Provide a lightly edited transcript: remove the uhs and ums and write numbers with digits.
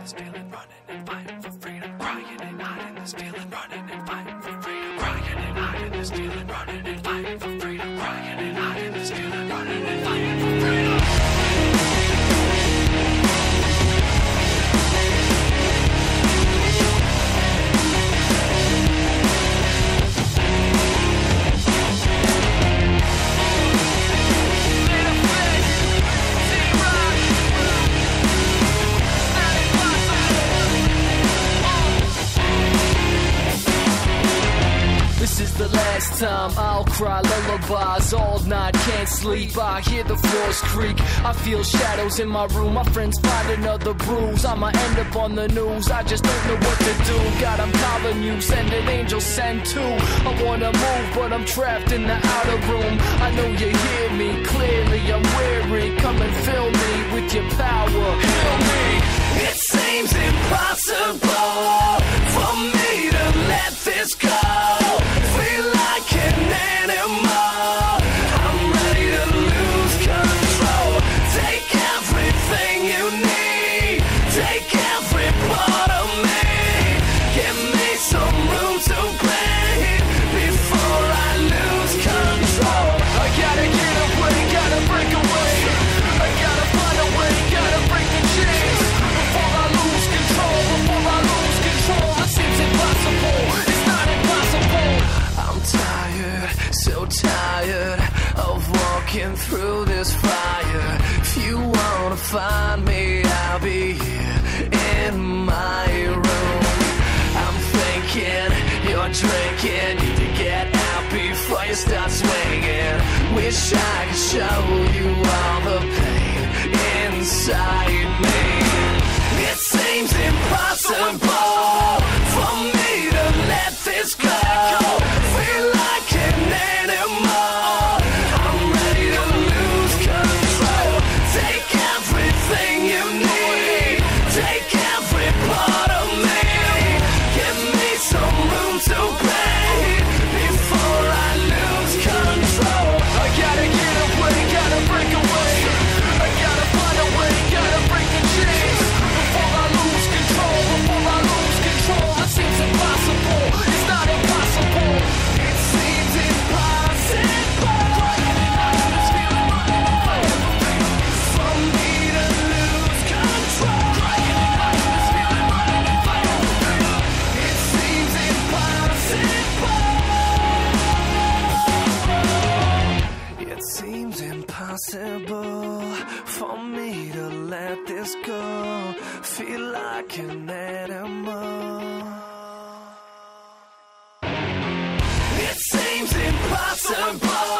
and stealing, running and fighting for freedom. Crying and hiding and stealing, running and fighting for freedom. Crying and hiding and stealing, running and fighting for freedom. Crying and hiding and stealing, running and fighting for freedom. This is the last time I'll cry lullabies all night, can't sleep. I hear the floors creak, I feel shadows in my room. My friends find another bruise, I'ma end up on the news. I just don't know what to do. God, I'm calling you, send an angel, send two. I wanna move, but I'm trapped in the outer room. I know you hear me clearly, I'm weary. Come and fill me with your power, heal me. It seems impossible for me to let this go. Feel like an animal, I'm ready to lose control. Take everything you need, take every part of me. Give me some room to breathe before I lose control. I gotta get away, gotta break away. I gotta find a way, gotta break the chains. Before I lose control, before I lose control. It seems impossible, it's not impossible. I'm tired, so tired of walking through this fire. If you wanna find me, I'll be here in my room. I'm thinking you're drinking, need to get out before you start swinging. Wish I could show you all the pain inside me. It seems impossible for me to let this go. Feel like an animal, I'm ready to lose control. Take everything you need, take every part of me. Give me some room to breathe before I lose control. I gotta get away, gotta break away. I gotta find a way, gotta break the chains. Before I lose control, before I lose control. It seems impossible, it's not impossible. It seems impossible for me to lose control. It seems impossible. It seems impossible for me to let this go. Feel like an animal. It seems impossible